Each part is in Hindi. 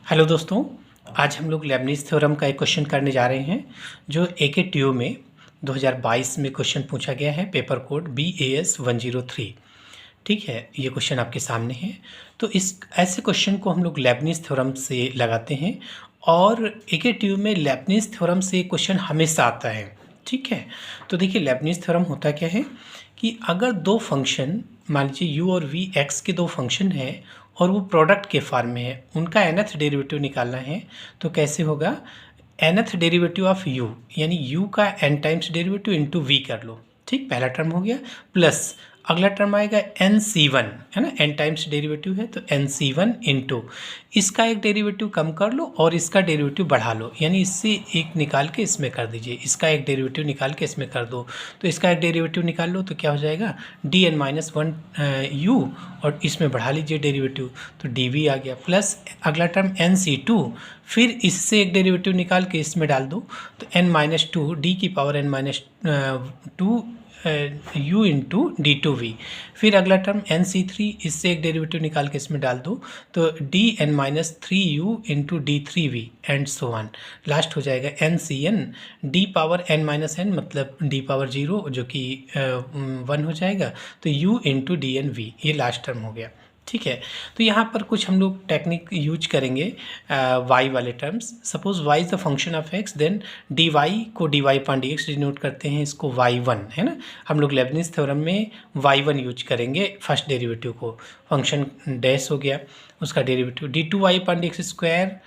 हेलो दोस्तों, आज हम लोग लेबनिज़ थ्योरम का एक क्वेश्चन करने जा रहे हैं जो AKTU में 2022 में क्वेश्चन पूछा गया है। Paper code BAS 103। ठीक है, ये क्वेश्चन आपके सामने है। तो इस ऐसे क्वेश्चन को हम लोग लेबनिज़ थ्योरम से लगाते हैं और AKTU में लेबनिज़ थ्योरम से क्वेश्चन हमेशा आता है। ठीक है, तो देखिए लेबनिज़ थ्योरम होता क्या है कि अगर दो फंक्शन, मान लीजिए u और v x के दो फंक्शन हैं और वो प्रोडक्ट के फॉर्म में है, उनका nth डेरिवेटिव निकालना है तो कैसे होगा। nth डेरिवेटिव ऑफ u यानी u का n times derivative into v कर लो। ठीक, पहला टर्म हो गया, प्लस अगला टर्म आएगा nc1, है ना, n टाइम्स डेरिवेटिव है तो nc1 इंटू इसका एक डेरिवेटिव कम कर लो और इसका डेरिवेटिव बढ़ा लो, यानी इससे एक निकाल के इसमें कर दीजिए, इसका एक डेरिवेटिव निकाल के इसमें कर दो। तो इसका एक डेरिवेटिव निकाल लो तो क्या हो जाएगा dn-1 u और इसमें बढ़ा लीजिए डेरिवेटिव तो dv आ गया, प्लस अगला टर्म nc2, फिर इससे एक डेरिवेटिव निकाल के इसमें डाल दो तो n-2 d की power n-2 u into d2v, फिर अगला टर्म nc3, इससे एक डेरिवेटिव निकाल के इसमें डाल दो तो dn-3u into d3v and so on. Last हो जाएगा ncn d पावर n-n मतलब d पावर 0 जो कि 1 हो जाएगा तो u इंटू dnv, ये लास्ट टर्म हो गया। ठीक है, तो यहाँ पर कुछ हम लोग टेक्निक यूज करेंगे y वाले terms. Suppose y is the function of x, then dy को dy अपॉन dx डिनोट करते हैं, इसको y1, है ना। हम लोग लेबनिज़ थ्योरम में y1 यूज करेंगे फर्स्ट डेरिवेटिव को। फंक्शन डैश हो गया, उसका derivative d2y upon dx square,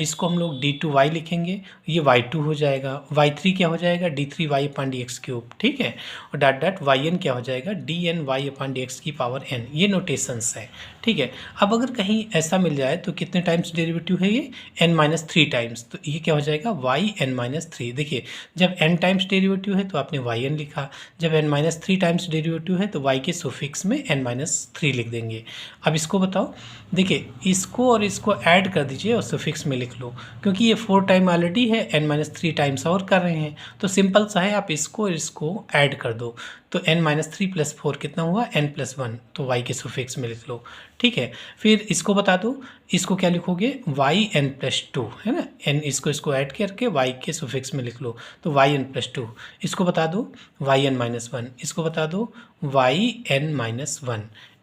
इसको हम लोग d2y लिखेंगे, ये y2 हो जाएगा। y3 क्या हो जाएगा d3y अपॉन dx क्यूब। ठीक है, और डॉट डॉट yn क्या हो जाएगा dny अपॉन dx की पावर n। ये नोटेशंस है। ठीक है, अब अगर कहीं ऐसा मिल जाए तो कितने टाइम्स डेरिवेटिव है ये n-3 टाइम्स, तो ये क्या हो जाएगा yn-3। देखिए जब n टाइम्स डेरिवेटिव है तो आपने yn लिखा, जब n-3 टाइम्स डेरिवेटिव है तो y के सुफिक्स में n-3 लिख देंगे। अब इसको बताओ, देखिए इसको और इसको ऐड कर दीजिए और सुफिक्स में लिख लो, क्योंकि ये 4 टाइम ऑलरेडी है, n-3 टाइम्स और कर रहे हैं तो सिंपल सा है, आप इसको और इसको ऐड कर दो तो n-3 + 4 कितना हुआ n+1, तो y के सुफिक्स में लिख लो। ठीक है, फिर इसको बता दो, इसको क्या लिखोगे yn+2, है ना, n इसको ऐड करके y के सुफिक्स में लिख लो तो yn+2। इसको बता दो yn-1, इसको बता दो yn-1,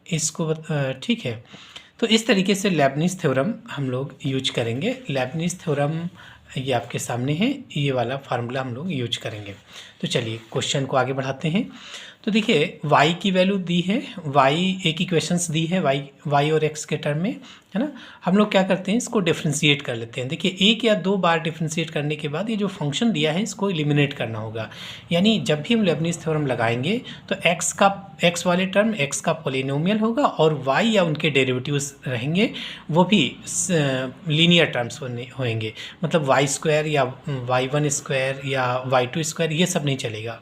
इसको ठीक है, तो इस तरीके से लेबनिज़ थ्योरम हम लोग यूज करेंगे। लेबनिज़ थ्योरम ये आपके सामने है, ये वाला फार्मूला हम लोग यूज करेंगे। तो चलिए क्वेश्चन को आगे बढ़ाते हैं। तो देखिए y की वैल्यू दी है, y एक इक्वेशंस दी है y और x के टर्म में, है ना। हम लोग क्या करते हैं, इसको डिफ्रेंशिएट कर लेते हैं। देखिए एक या दो बार डिफ्रेंशिएट करने के बाद ये जो फंक्शन दिया है इसको एलिमिनेट करना होगा, यानी जब भी हम लेबनिज़ थ्योरम लगाएंगे तो x वाले टर्म x का पॉलिनोमियल होगा और y या उनके डेरिवेटिव्स रहेंगे, वो भी लीनियर टर्म्स होंगे, मतलब y² या y1² या y2² ये सब नहीं चलेगा।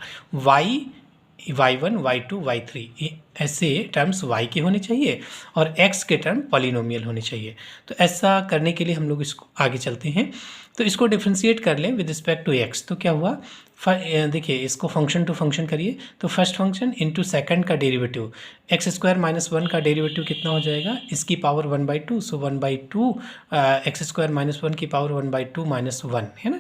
y1, y2, y3 ऐसे टर्म्स y के होने चाहिए और x के टर्म पॉलिनोमियल होने चाहिए। तो ऐसा करने के लिए हम लोग इसको आगे चलते हैं, तो इसको डिफ्रेंशिएट कर लें विद रिस्पेक्ट टू x। तो क्या हुआ, देखिए इसको फंक्शन टू फंक्शन करिए तो फर्स्ट फंक्शन इंटू सेकंड का डेरिवेटिव x² - 1 का डेरिवेटिव कितना हो जाएगा, इसकी पावर 1/2, सो 1/2 x² - 1 की पावर 1/2 - 1, है ना।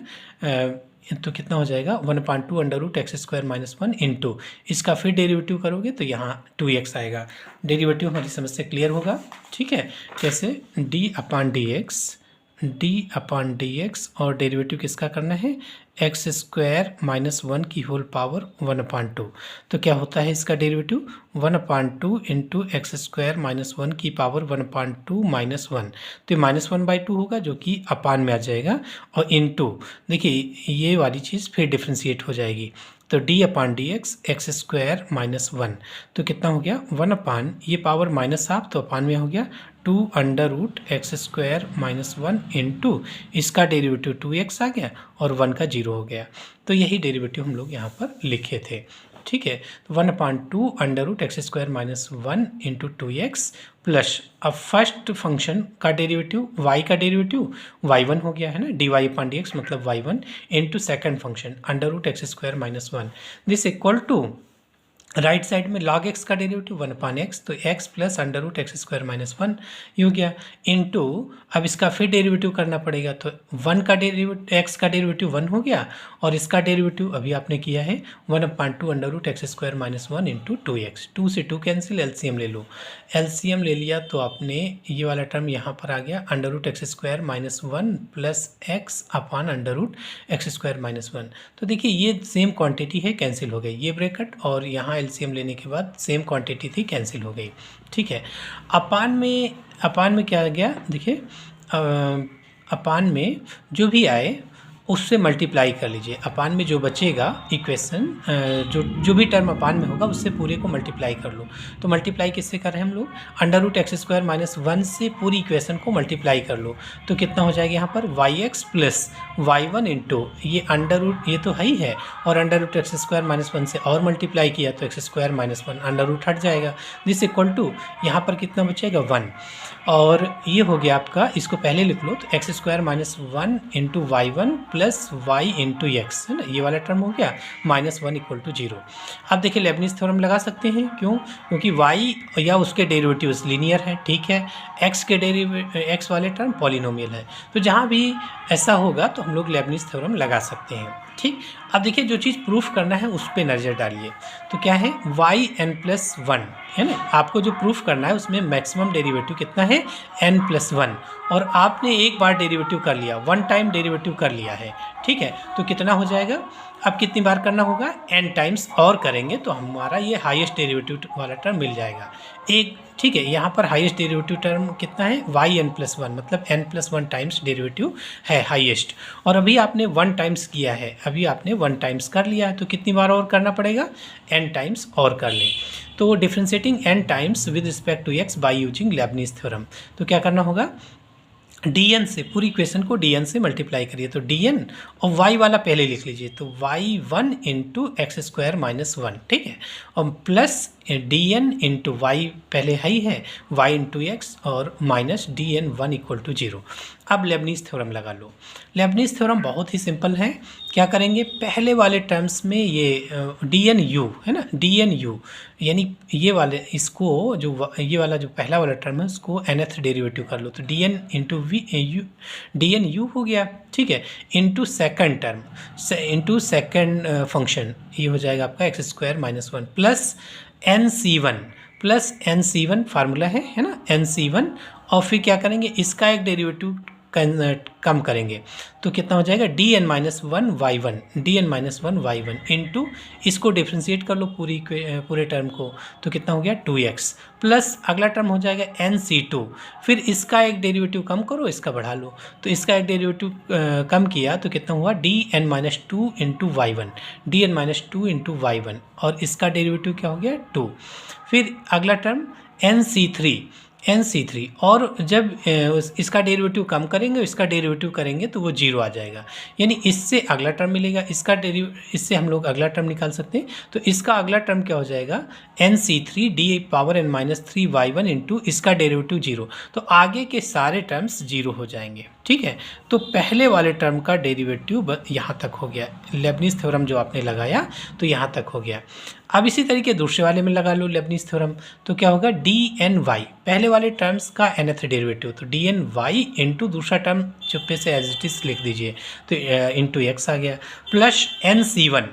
तो कितना हो जाएगा 1/2 √x² - 1 इंटू इसका फिर डेरिवेटिव करोगे तो यहाँ 2x आएगा। डेरिवेटिव हमारी समस्या क्लियर होगा। ठीक है, कैसे d/dx और डेरिवेटिव किसका करना है x² - 1 की होल पावर 1/2, तो क्या होता है इसका डेरिवेटिव 1/2 इंटू x² - 1 की पावर 1/2 - 1, तो ये -1/2 होगा जो कि अपान में आ जाएगा और इंटू देखिए ये वाली चीज़ फिर डिफ्रेंशिएट हो जाएगी तो d/dx x² - 1, तो कितना हो गया 1 ये पावर -1 तो अपान में हो गया 2√x² - 1 इंटू इसका डेरिवेटिव 2x आ गया और 1 का 0 हो गया। तो यही डेरिवेटिव हम लोग यहाँ पर लिखे थे। ठीक है, तो 1/2 √x² - 1 इंटू 2x प्लस अब फर्स्ट फंक्शन का डेरिवेटिव y का डेरिवेटिव y1 हो गया, है ना, dy/dx मतलब y1 into second function √x² - 1, this equal to right side में log x का डेरिवेटिव 1/x, तो x plus under root x square minus 1 ये हो गया, इनटू अब इसका फिर डेरिवेटिव करना पड़ेगा, तो 1 का डेरिवेटिव x का डेरिवेटिव 1 हो गया, और इसका डेरिवेटिव अभी आपने किया है 1/2 under root x square minus 1 into 2x, 2 से 2 कैंसिल, एलसीएम ले लो, एलसीएम ले लिया तो आपने ये वाला टर्म यहाँ पर आ गया under root x square minus 1 plus x upon under root x square minus 1। तो देखिए ये सेम क्वांटिटी है, कैंसिल हो गई ये ब्रैकेट, और यहाँ एलसीएम लेने के बाद सेम क्वांटिटी थी, कैंसिल हो गई। ठीक है, अपान में क्या आ गया, देखिए अपान में जो भी आए उससे मल्टीप्लाई कर लीजिए, अपान में जो बचेगा इक्वेशन जो भी टर्म अपान में होगा उससे पूरे को मल्टीप्लाई कर लो। तो मल्टीप्लाई किससे कर रहे हैं हम लोग, under root x square minus 1 से पूरी इक्वेशन को मल्टीप्लाई कर लो, तो कितना हो जाएगा यहाँ पर y(x) प्लस y1 इंटू ये अंडर रूट, ये तो है ही है, और under root x square minus 1 से और मल्टीप्लाई किया तो x square minus 1 under root हट जाएगा, दिस इक्वल टू यहाँ पर कितना बचेगा 1, और ये हो गया आपका, इसको पहले लिख लो, तो x square minus 1 into y1 plus y into x, है ना, ये वाला टर्म हो गया, -1 इक्वल टू 0। अब देखिए लेबनिज़ थ्योरम लगा सकते हैं, क्यों, क्योंकि y या उसके डेरिवेटिव्स लीनियर है, ठीक है, x वाले टर्म पॉलिनोमियल है, तो जहाँ भी ऐसा होगा तो हम लोग लेबनिज़ थ्योरम लगा सकते हैं। ठीक, अब देखिए जो चीज़ प्रूफ करना है उस पर नज़र डालिए, तो क्या है yn+1, है ना, आपको जो प्रूफ करना है उसमें मैक्सिमम डेरिवेटिव कितना है n+1, और आपने एक बार डेरिवेटिव कर लिया, 1 टाइम डेरिवेटिव कर लिया है, ठीक है, तो कितना हो जाएगा, अब कितनी बार करना होगा, n टाइम्स और करेंगे तो हमारा ये हाईएस्ट डेरिवेटिव वाला टर्म मिल जाएगा एक। ठीक है, यहाँ पर हाईएस्ट डेरिवेटिव टर्म कितना है yn+1, मतलब n+1 टाइम्स डेरिवेटिव है हाईएस्ट, और अभी आपने 1 टाइम्स किया है, अभी आपने 1 टाइम्स कर लिया है, तो कितनी बार और करना पड़ेगा, n टाइम्स और कर लें। तो differentiating n times with respect to x by using Leibniz theorem, तो क्या करना होगा, dn से पूरी इक्वेशन को dn से मल्टीप्लाई करिए, तो dn और y वाला पहले लिख लीजिए, तो y1 into x square minus 1, ठीक है, और प्लस dn इंटू वाई पहले ही है y इंटू एक्स, और माइनस dn1 इक्वल टू 0। अब लेबनिज़ थ्योरम लगा लो। लेबनिज़ थ्योरम बहुत ही सिंपल है, क्या करेंगे, पहले वाले टर्म्स में ये dnu है ना, dnu यानी ये वाले, इसको जो ये वाला जो पहला वाला टर्म है उसको nth डेरिवेटिव कर लो, तो dn इंटू dnu हो गया, ठीक है, into second term into second function, ये हो जाएगा आपका x square minus 1 plus nc1 formula है ना, nc1, और फिर क्या करेंगे, इसका एक डेरिवेटिव कम करेंगे, तो कितना हो जाएगा dn-1 y1 इंटू इसको डिफ्रेंशिएट कर लो पूरे टर्म को, तो कितना हो गया 2x, प्लस अगला टर्म हो जाएगा nc2, फिर इसका एक डेरिवेटिव कम करो, इसका बढ़ा लो, तो इसका एक डेरिवेटिव कम किया तो कितना हुआ dn-2 इंटू y1, और इसका डेरिवेटिव क्या हो गया 2, फिर अगला टर्म nc3, और जब इसका डेरिवेटिव कम करेंगे, इसका डेरिवेटिव करेंगे तो वो 0 आ जाएगा, यानी इससे अगला टर्म मिलेगा, इससे हम लोग अगला टर्म निकाल सकते हैं, तो इसका अगला टर्म क्या हो जाएगा nc3 d⁻n-3y1 इंटू इसका डेरिवेटिव 0, तो आगे के सारे टर्म्स 0 हो जाएंगे, ठीक है, तो पहले वाले टर्म का डेरिवेटिव यहाँ तक हो गया, लेबनिज़ थ्योरम जो आपने लगाया तो यहाँ तक हो गया। अब इसी तरीके दूसरे वाले में लगा लो लेबनिज़ थ्योरम, तो क्या होगा dny, पहले वाले टर्म्स का nth डेरिवेटिव, तो dny इंटू दूसरा टर्म चुप्पे से एज इट इज़ लिख दीजिए, तो इंटू x आ गया, प्लस nc1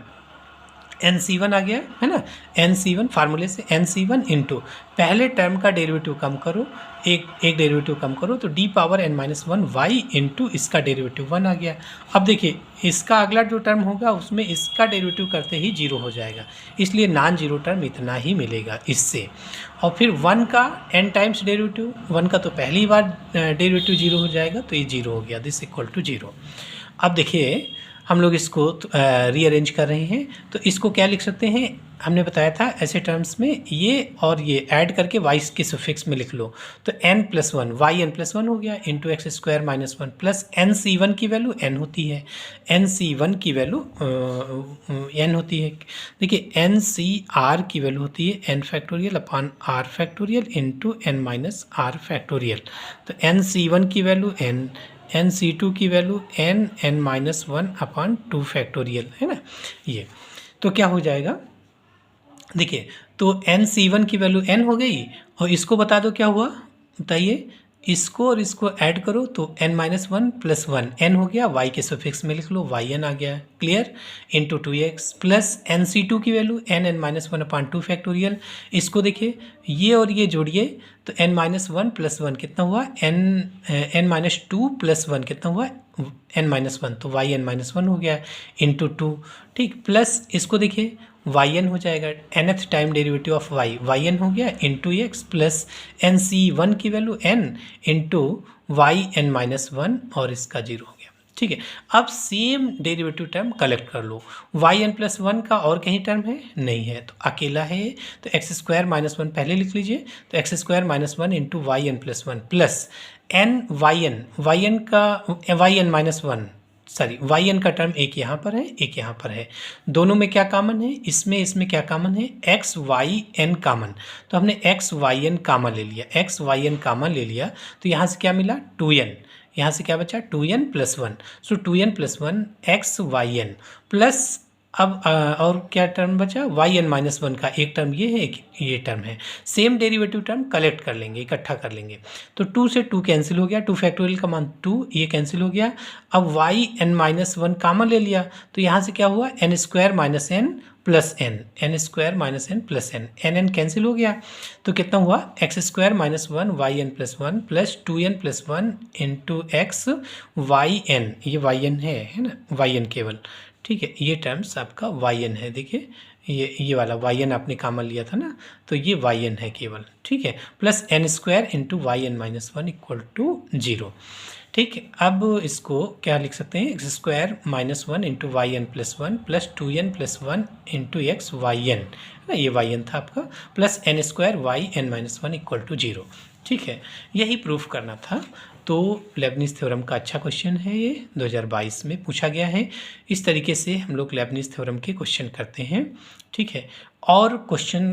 आ गया, है ना, nc1 फार्मूले से nc1 इंटू पहले टर्म का डेरिवेटिव कम करो, एक डेरिवेटिव कम करो, तो d⁻n-1 y इंटू इसका डेरिवेटिव 1 आ गया। अब देखिए इसका अगला जो टर्म होगा उसमें इसका डेरिवेटिव करते ही 0 हो जाएगा, इसलिए नॉन जीरो टर्म इतना ही मिलेगा इससे, और फिर 1 का n टाइम्स डेरिवेटिव, 1 का तो पहली बार डेरिवेटिव 0 हो जाएगा, तो ये 0 हो गया, दिस इक्वल टू 0। अब देखिए हम लोग इसको रीअरेंज कर रहे हैं, तो इसको क्या लिख सकते हैं, हमने बताया था ऐसे टर्म्स में ये और ये ऐड करके y के सुफिक्स में लिख लो, तो n+1 yn+1 हो गया into x square minus 1 plus nc1 की वैल्यू n होती है, nc1 की वैल्यू n होती है, देखिए ncr की वैल्यू होती है n फैक्टोरियल अपान r factorial into n minus r factorial, तो nc1 की वैल्यू n, nc2 की वैल्यू n-1 अपान 2 फैक्टोरियल, है ना, ये तो क्या हो जाएगा, देखिए, तो एन सी वन की वैल्यू एन हो गई, और इसको बता दो क्या हुआ, बताइए। इसको और इसको ऐड करो तो n minus one plus one, n हो गया, y के सफिक्स में लिख लो, वाई एन आ गया, clear, into 2x plus n c two की value n minus one upon 2 factorial. इसको देखिए, ये और ये जोड़िए तो n minus one plus one कितना हुआ, n minus two plus one कितना हुआ, n माइनस वन, तो y n माइनस वन हो गया इंटू टू, ठीक, प्लस इसको देखिए वाई एन हो जाएगा, nth time derivative of y n हो गया into x plus n c one की value n into y n minus one, और इसका जीरो हो गया, ठीक है। अब सेम डेरिवेटिव टर्म कलेक्ट कर लो, वाई एन प्लस वन का और कहीं टर्म है नहीं है, तो अकेला है, तो एक्स स्क्वायर माइनस वन पहले लिख लीजिए, तो x square minus one into y n plus one plus n y n का y n minus one, sorry y n का टर्म एक यहाँ पर है, एक यहाँ पर है, दोनों में क्या कॉमन है, इसमें क्या कॉमन है, एक्स वाई एन कॉमन, तो हमने एक्स वाई एन कॉमन ले लिया, एक्स वाई एन कॉमन ले लिया, तो यहाँ से क्या मिला 2n, यहाँ से क्या बचा 2n plus one, so 2n plus one x y n plus, अब और क्या टर्म बचा, वाई एन माइनस वन का एक टर्म ये है, एक ये टर्म है, सेम डेरिवेटिव टर्म कलेक्ट कर लेंगे, इकट्ठा कर लेंगे, तो 2 से 2 कैंसिल हो गया, 2 फैक्टोरियल का मान 2, ये कैंसिल हो गया, अब y n minus one common ले लिया, तो यहाँ से क्या हुआ, n square minus n plus n square minus n plus n cancel हो गया, तो कितना हुआ, x square minus one y n plus one plus 2n plus one into x y n, ये वाई एन है ना, वाई एन केवल, ठीक है, ये टर्म्स आपका वाई एन है, देखिए ये वाला वाई एन आपने कॉमन लिया था ना, तो ये वाई एन है केवल, ठीक है, plus n square into y n minus one equal to zero, ठीक है। अब इसको क्या लिख सकते हैं, x square minus one into y n plus one plus 2n plus one into x y n ना, ये वाई एन था आपका, plus n square y n minus one equal to zero, ठीक है, यही प्रूफ करना था। तो लेबनिज थ्योरम का अच्छा क्वेश्चन है, ये 2022 में पूछा गया है। इस तरीके से हम लोग लेबनिज थ्योरम के क्वेश्चन करते हैं, ठीक है। और क्वेश्चन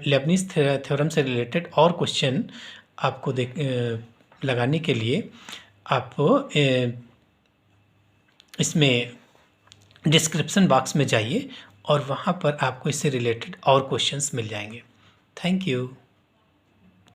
लेबनिज थ्योरम से रिलेटेड और क्वेश्चन आपको लगाने के लिए आप इसमें डिस्क्रिप्शन बॉक्स में जाइए और वहाँ पर आपको इससे रिलेटेड और क्वेश्चंस मिल जाएंगे। Thank you.